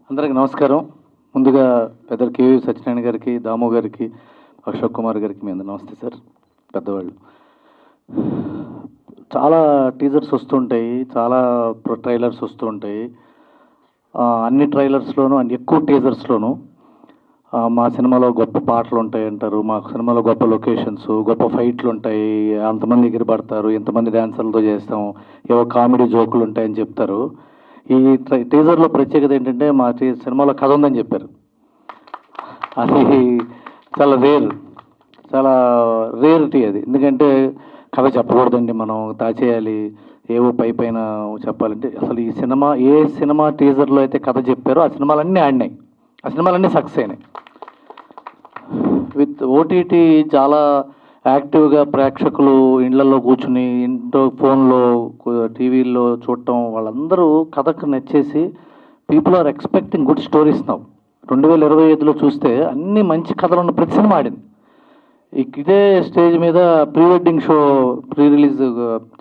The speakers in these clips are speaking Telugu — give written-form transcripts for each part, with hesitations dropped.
అందరికీ నమస్కారం. ముందుగా పెద్దలు కేవీ సత్యనారాయణ గారికి, దాము గారికి, అశోక్ కుమార్ గారికి మీ అందరూ నమస్తే సార్. పెద్దవాళ్ళు చాలా టీజర్స్ వస్తుంటాయి, చాలా ట్రైలర్స్ వస్తూ ఉంటాయి. అన్ని ట్రైలర్స్లోనూ అండ్ ఎక్కువ టీజర్స్లోనూ మా సినిమాలో గొప్ప పాటలు ఉంటాయి అంటారు, మా సినిమాలో గొప్ప లొకేషన్స్, గొప్ప ఫైట్లు ఉంటాయి, అంతమంది ఎగిరిపడతారు, ఇంతమంది డ్యాన్సర్లతో చేస్తాం, ఏవో కామెడీ జోకులు ఉంటాయని చెప్తారు. ఈ టీజర్లో ప్రత్యేకత ఏంటంటే మా సినిమాలో కథ ఉందని చెప్పారు. అది చాలా చాలా రేరిటీ అది. ఎందుకంటే కథ చెప్పకూడదండి, మనం దాచేయాలి, ఏవో పైన చెప్పాలంటే అసలు ఈ సినిమా ఏ సినిమా టీజర్లో అయితే కథ చెప్పారో ఆ సినిమాలన్నీ ఆడినాయి, ఆ సినిమాలన్నీ సక్సెస్ అయినాయి. విత్ ఓటీటీ చాలా యాక్టివ్గా ప్రేక్షకులు ఇళ్లలో కూర్చుని ఇంట్లో ఫోన్లో టీవీల్లో చూడటం, వాళ్ళందరూ కథకు నచ్చేసి people are expecting good stories now. 2025లో చూస్తే అన్ని మంచి కథలు ఉన్న ప్రతి సినిమా ఆడింది. ఇదే స్టేజ్ మీద pre wedding show pre release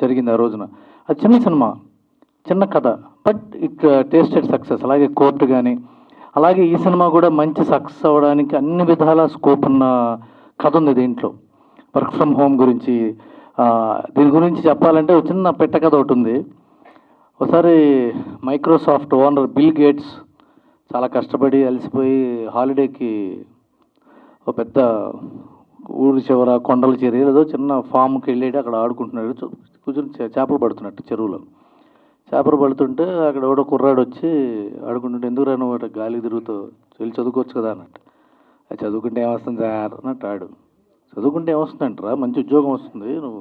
జరిగింది ఆ రోజున. అది చిన్న సినిమా, చిన్న కథ, బట్ ఇట్ టేస్టెడ్ సక్సెస్. అలాగే కోర్టు కానీ, అలాగే ఈ సినిమా కూడా మంచి సక్సెస్ అవ్వడానికి అన్ని విధాల స్కోప్ ఉన్న కథ ఉంది దీంట్లో. వర్క్ ఫ్రమ్ హోమ్ గురించి, దీని గురించి చెప్పాలంటే ఒక చిన్న పెట్ట కథ ఒకటి ఉంది. ఒకసారి మైక్రోసాఫ్ట్ ఓనర్ బిల్ గేట్స్ చాలా కష్టపడి అలసిపోయి హాలిడేకి ఒక పెద్ద ఊరి చివర కొండల చెరువు ఏదో చిన్న ఫామ్కి వెళ్ళి అక్కడ ఆడుకుంటున్నాడు. కూర్చొని చేపలు పడుతున్నట్టు చెరువులో చేపలు పడుతుంటే అక్కడ ఎవడో కుర్రాడు వచ్చి ఆడుకుంటుంటే, ఎందుకు రాను వాటి గాలి తిరుగుతూ వెళ్ళి చదువుకోవచ్చు కదా అన్నట్టు. అది చదువుకుంటే ఏమొస్తుంది సార్ అన్నట్టు ఆడు. చదువుకుంటే ఏమొస్తుందంటారా, మంచి ఉద్యోగం వస్తుంది, నువ్వు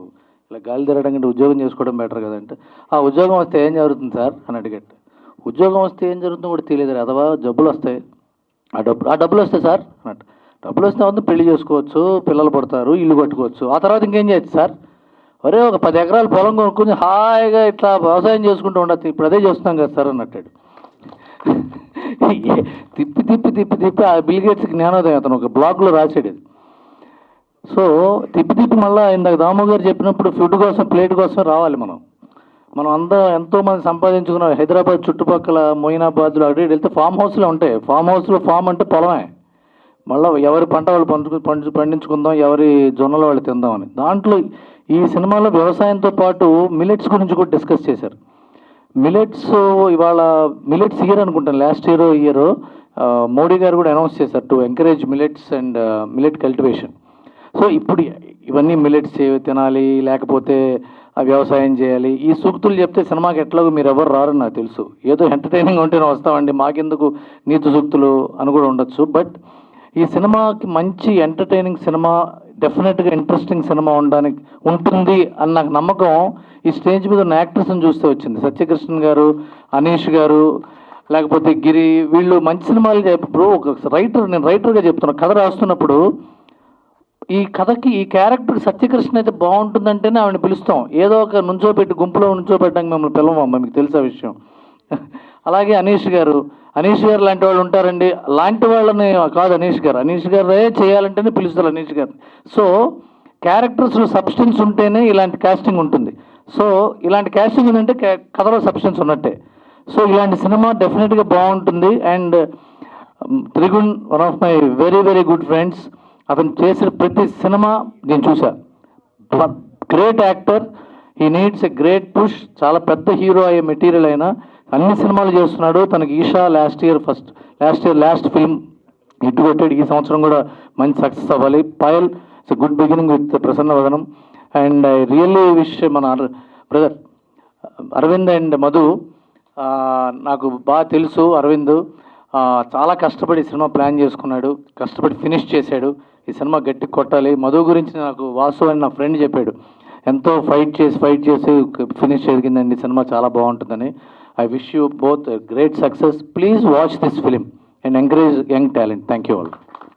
ఇలా గాలి తిరగడం కంటే ఉద్యోగం చేసుకోవడం బెటర్ కదంటే, ఆ ఉద్యోగం వస్తే ఏం జరుగుతుంది సార్ అని అడిగట్టు. ఉద్యోగం వస్తే ఏం జరుగుతుందో కూడా తెలియదు, అథవా జబ్బులు వస్తాయి, ఆ డబ్బులు వస్తాయి సార్ అన్నట్టు. డబ్బులు వస్తే వద్దు, పెళ్లి చేసుకోవచ్చు, పిల్లలు పడతారు, ఇల్లు కట్టుకోవచ్చు, ఆ తర్వాత ఇంకేం చేయొచ్చు సార్? ఒరే ఒక 10 ఎకరాలు పొలం కొనుక్కుని హాయిగా ఇట్లా వ్యవసాయం చేసుకుంటూ ఉండదు, ఇప్పుడు అదే చేస్తున్నాం కదా సార్ అన్నట్టాడు. తిప్పి తిప్పి తిప్పి తిప్పి ఆ బిల్ గేట్స్కి జ్ఞానోదయం అతను ఒక బ్లాగ్లో రాసాడు. సో తిప్పి తిప్పి మళ్ళీ ఇందాక దాము గారు చెప్పినప్పుడు ఫుడ్ కోసం, ప్లేట్ కోసం రావాలి. మనం అందరూ ఎంతోమంది సంపాదించుకున్నాం. హైదరాబాద్ చుట్టుపక్కల మొయినాబాద్లో అక్కడ వెళ్తే ఫామ్ హౌస్లో ఉంటాయి. ఫామ్ హౌస్లో ఫామ్ అంటే పొలమే, మళ్ళీ ఎవరి పంట వాళ్ళు పండించుకుందాం, ఎవరి జొన్నలు వాళ్ళు తిందామని. దాంట్లో ఈ సినిమాలో వ్యవసాయంతో పాటు మిలెట్స్ గురించి కూడా డిస్కస్ చేశారు. మిలెట్స్ ఇవాళ మిలెట్స్ ఇయర్ అనుకుంటాను, లాస్ట్ ఇయర్ మోడీ గారు కూడా అనౌన్స్ చేశారు to encourage millets and millet cultivation. So ఇప్పుడు ఇవన్నీ మిలెట్స్ తినాలి, లేకపోతే వ్యవసాయం చేయాలి, ఈ సూక్తులు చెప్తే సినిమాకి ఎట్లాగో మీరు ఎవరు రారని నాకు తెలుసు. ఏదో ఎంటర్టైనింగ్ ఉంటేనే వస్తామండి, మాకెందుకు నీతి సూక్తులు అని కూడా ఉండొచ్చు. బట్ ఈ సినిమాకి మంచి ఎంటర్టైనింగ్ సినిమా, డెఫినెట్గా ఇంట్రెస్టింగ్ సినిమా ఉంటుంది అని నాకు నమ్మకం ఈ స్టేజ్ మీద ఉన్న యాక్టర్స్ని చూస్తే వచ్చింది. సత్యకృష్ణన్ గారు, అనీష్ గారు, లేకపోతే గిరి, వీళ్ళు మంచి సినిమాలు ఇప్పుడు ఒక నేను రైటర్గా చెప్తున్నా, కథ రాస్తున్నప్పుడు ఈ కథకి ఈ క్యారెక్టర్ సత్యకృష్ణ అయితే బాగుంటుందంటేనే ఆవిడని పిలుస్తాం. ఏదో ఒక గుంపులో నుంచోబెట్టడానికి మిమ్మల్ని పిలవమ్మా, మీకు తెలిసే విషయం. అలాగే అనీష్ గారు లాంటి వాళ్ళు ఉంటారండి, లాంటి వాళ్ళని కాదు అనీష్ గారే చేయాలంటేనే పిలుస్తారు అనీష్ గారు. సో క్యారెక్టర్స్లో సబ్స్టెన్స్ ఉంటేనే ఇలాంటి కాస్టింగ్ ఉంటుంది. సో ఇలాంటి కాస్టింగ్ ఉందంటే కథలో సబ్స్టెన్స్ ఉన్నట్టే. సో ఇలాంటి సినిమా డెఫినెట్గా బాగుంటుంది. And Trigun one of my very very good friends, అతను చేసిన ప్రతి సినిమా నేను చూసా. Great actor, he needs a great push. చాలా పెద్ద హీరో అయ్యే మెటీరియల్ అయినా అన్ని సినిమాలు చేస్తున్నాడు. తనకి ఈషా లాస్ట్ ఫిల్మ్ హిట్ కొట్టాడు. ఈ సంవత్సరం కూడా మంచి సక్సెస్ అవ్వాలి. Payal it's a good beginning with Prasanna Vadanam. And I really wish మన బ్రదర్ అరవింద్ అండ్ మధు, నాకు బాగా తెలుసు అరవింద్ చాలా కష్టపడి సినిమా ప్లాన్ చేసుకున్నాడు, కష్టపడి ఫినిష్ చేశాడు. ఈ సినిమా గట్టి కొట్టాలి. మధు గురించి నాకు వాసు అని నా ఫ్రెండ్ చెప్పాడు, ఎంతో ఫైట్ చేసి ఫినిష్ జరిగిందండి, సినిమా చాలా బాగుంటుందని. I wish you both a great success. Please watch this film and encourage young talent. Thank you all.